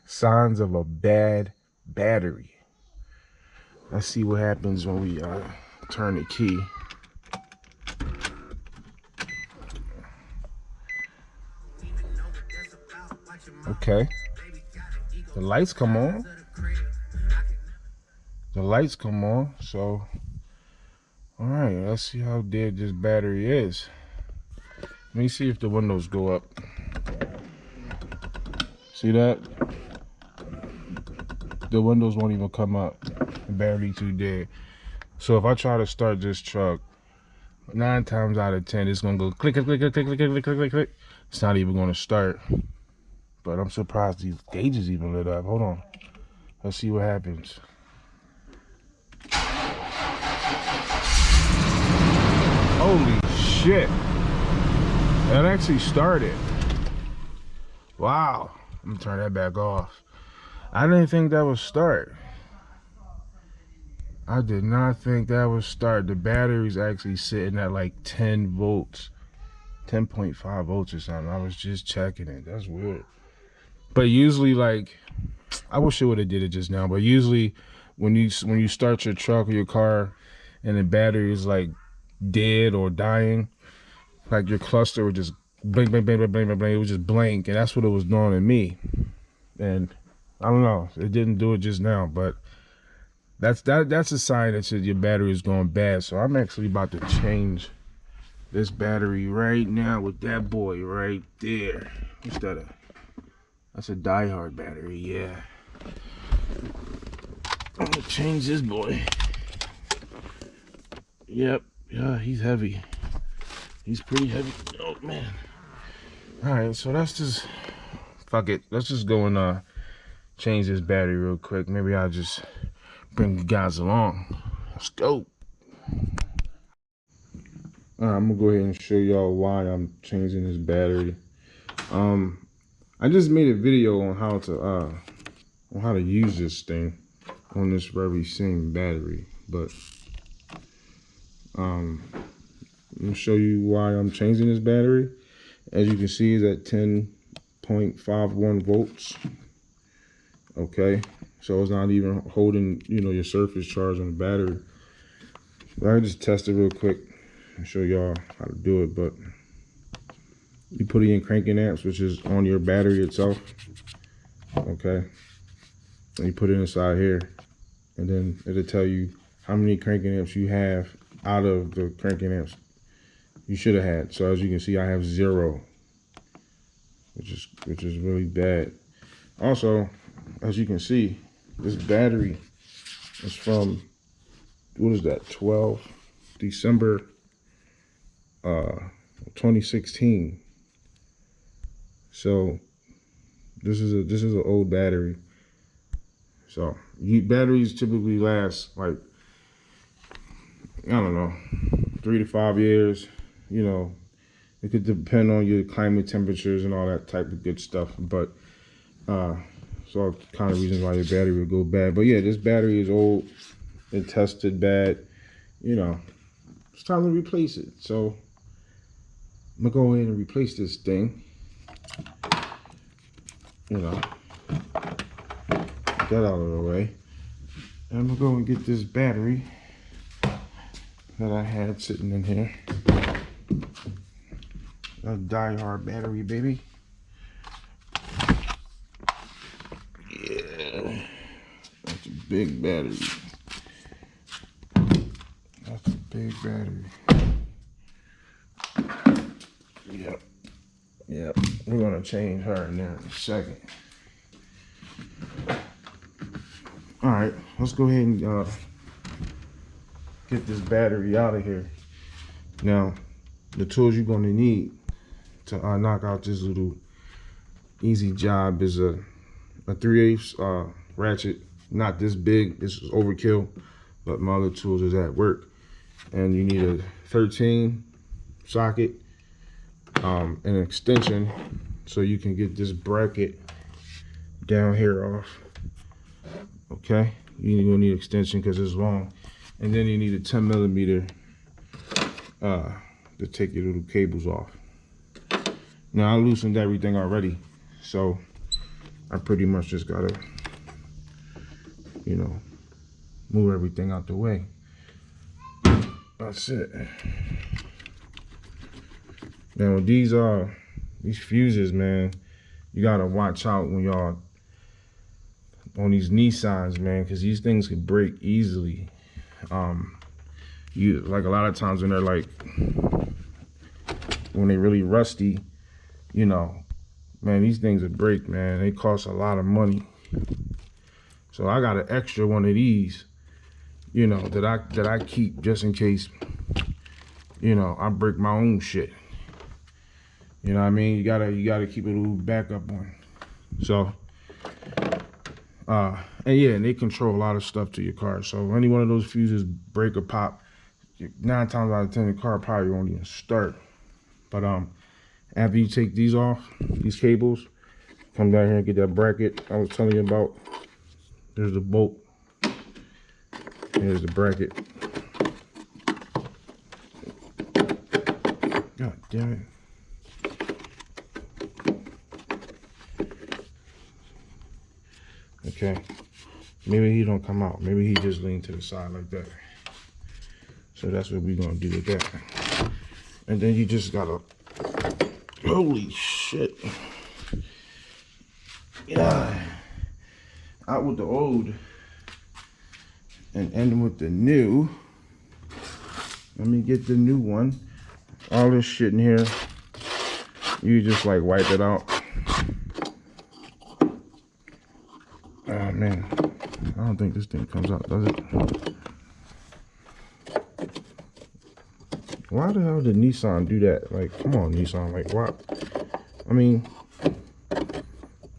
Signs of a bad battery. Let's see what happens when we turn the key. Okay. The lights come on. The lights come on. So, all right, let's see how dead this battery is. Let me see if the windows go up. See that? The windows won't even come up. The battery too dead. So if I try to start this truck, 9 times out of 10, it's gonna go click, click, click, click, click, click, click, click, click, click. It's not even gonna start. But I'm surprised these gauges even lit up. Hold on. Let's see what happens. Holy shit. That actually started. Wow. I'm gonna turn that back off. I didn't think that would start. I did not think that would start. The battery's actually sitting at like 10 volts. 10.5 volts or something. I was just checking it. That's weird. But usually, like, I wish it would have did it just now, but usually when you start your truck or your car and the battery is like dead or dying, like your cluster would just blink, blink, blink, blink, blink, blink. It would just blink, and that's what it was doing to me. And I don't know, it didn't do it just now, but that's a sign that your battery is going bad. So I'm actually about to change this battery right now with that boy right there. What's that? That's a Die-Hard battery, yeah. I'm gonna change this boy. Yep, yeah, he's heavy. He's pretty heavy. Oh man. All right, so that's just, fuck it. Let's just go and change this battery real quick. Maybe I'll just bring you guys along. Let's go. All right, I'm gonna go ahead and show y'all why I'm changing this battery. I just made a video on how to use this thing on this very same battery, but I'm gonna show you why I'm changing this battery. As you can see, it's at 10.51 volts. Okay, so it's not even holding, you know, your surface charge on the battery. But I just test it real quick and show y'all how to do it. But you put it in cranking amps, which is on your battery itself. Okay, and you put it inside here, and then it'll tell you how many cranking amps you have out of the cranking amps you should have had. So as you can see, I have 0, which is really bad. Also, as you can see, this battery is from, what is that, 12 December 2016. So this is an old battery. So batteries typically last like, I don't know, 3 to 5 years. You know, it could depend on your climate temperatures and all that type of good stuff. But it's all kind of reasons why your battery would go bad. But yeah, this battery is old. It tested bad. You know, it's time to replace it. So I'm gonna go in and replace this thing. You know, get that out of the way. And I'm gonna go and get this battery that I had sitting in here. A Die-Hard battery, baby. Yeah, that's a big battery. That's a big battery. Yep. We're gonna change her in there in a second. All right, let's go ahead and get this battery out of here. Now, the tools you're gonna need to knock out this little easy job is a 3/8 ratchet. Not this big, this is overkill, but my other tools is at work. And you need a 13 socket, an extension, so you can get this bracket down here off. Okay, you're gonna need extension because it's long. And then you need a 10mm to take your little cables off. Now I loosened everything already, so I pretty much just gotta, you know, move everything out the way. That's it. Now these fuses, man, you gotta watch out when y'all on these Nissans, man, because these things could break easily. You like a lot of times when they're like, when they really rusty, you know, man, these things would break, man. They cost a lot of money. So I got an extra one of these, you know, that I keep just in case, you know, I break my own shit. You know what I mean? You gotta keep a little backup one. So, and yeah, and they control a lot of stuff to your car. So any one of those fuses break or pop, 9 times out of 10, the car probably won't even start. But after you take these off, these cables, come down here and get that bracket I was telling you about. There's the bolt. Here's the bracket. God damn it. Okay, maybe he don't come out. Maybe he just lean to the side like that. So that's what we're gonna do with that. And then you just gotta, holy shit. Yeah. Out with the old and end with the new. Let me get the new one. All this shit in here, you just like wipe it out. Oh man, I don't think this thing comes out, does it? Why the hell did Nissan do that? Like, come on, Nissan, like what? I mean,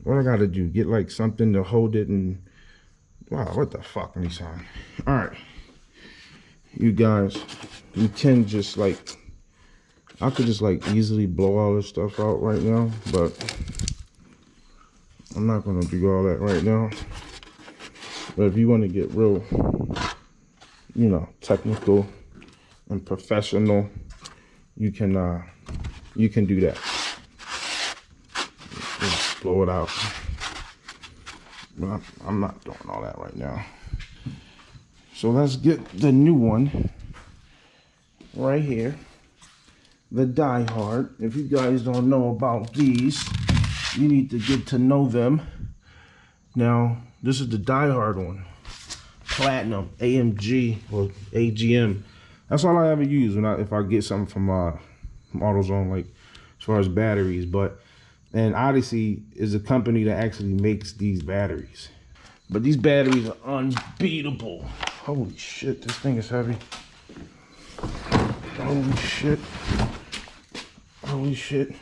what I gotta do? Get like something to hold it and, wow, what the fuck, Nissan? All right, you guys, you can just like, I could just like easily blow all this stuff out right now, but I'm not gonna do all that right now. But if you want to get real, you know, technical and professional, you can do that. Just blow it out. But I'm not doing all that right now. So let's get the new one right here. The Die Hard. If you guys don't know about these, you need to get to know them. Now, this is the Die Hard one. Platinum, AMG, or AGM. That's all I ever use if I get something from AutoZone, like as far as batteries. And Odyssey is a company that actually makes these batteries. But these batteries are unbeatable. Holy shit, this thing is heavy. Holy shit. Holy shit.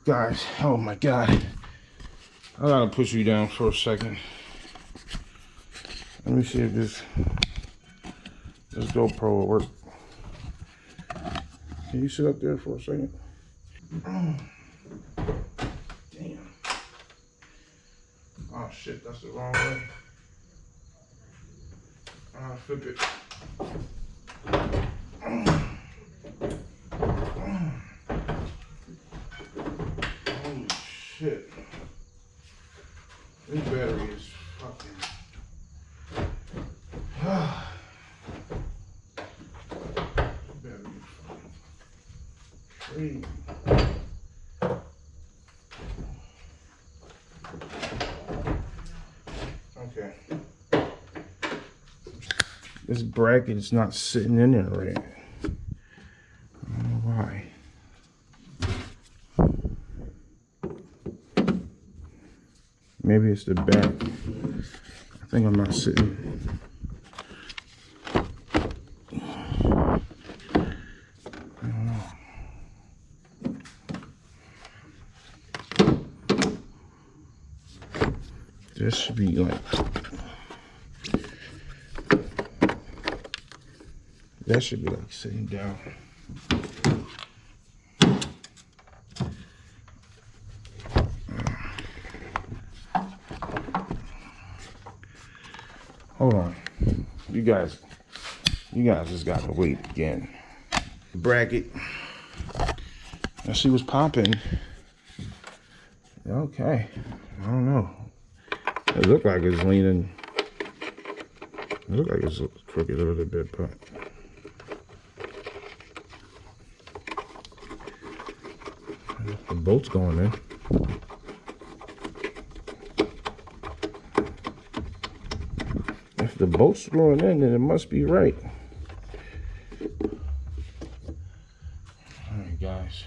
Guys, oh my God. I gotta push you down for a second. Let me see if this GoPro will work. Can you sit up there for a second? Damn. Oh shit, that's the wrong way. Flip it. Holy shit. This battery is fucking. Battery is fucking crazy. Okay. This bracket is not sitting in there right. I don't know why. Maybe it's the back. I think I'm not sitting. I don't know. This should be like, that should be like sitting down. Hold on, you guys just gotta wait again. Bracket. Now see what's popping. okay. I don't know. It looked like it's leaning. It looked like it's crooked a little bit, but the bolt's going in. If the bolt's going in, then it must be right. All right, guys.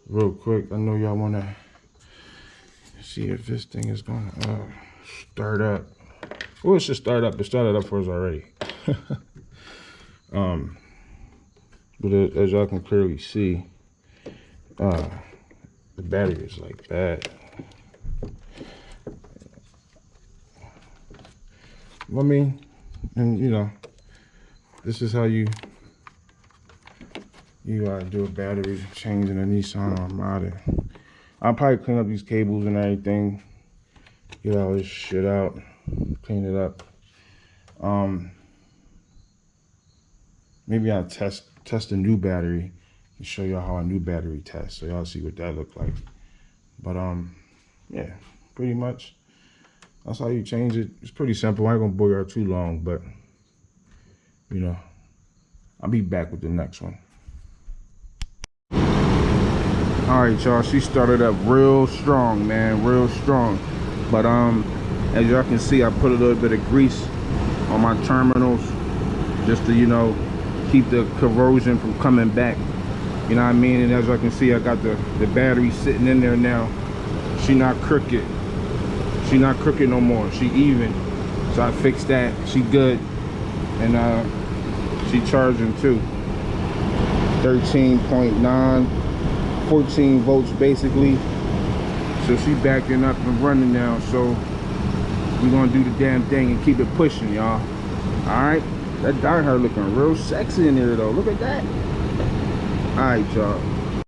Real quick, I know y'all want to see if this thing is going to start up. Well, it should start up. It started up for us already. But as y'all can clearly see, the battery is like bad. I mean, and you know, this is how you do a battery change in a Nissan Armada. I'll probably clean up these cables and everything, get all this shit out, clean it up. Maybe I'll test a new battery and show y'all how a new battery tests, so y'all see what that look like. But yeah, pretty much that's how you change it. It's pretty simple. I ain't gonna bore y'all too long, but you know, I'll be back with the next one. All right, y'all, she started up real strong, man, real strong. But as y'all can see, I put a little bit of grease on my terminals just to, you know, keep the corrosion from coming back. You know what I mean? And as y'all can see, I got the battery sitting in there now. She not crooked. She not crooked no more. She even. So I fixed that. She good. And she charging too. 13.9, 14 volts basically. So she backing up and running now. So we're gonna do the damn thing and keep it pushing, y'all. Alright? That darn her looking real sexy in there though. Look at that. Alright, y'all.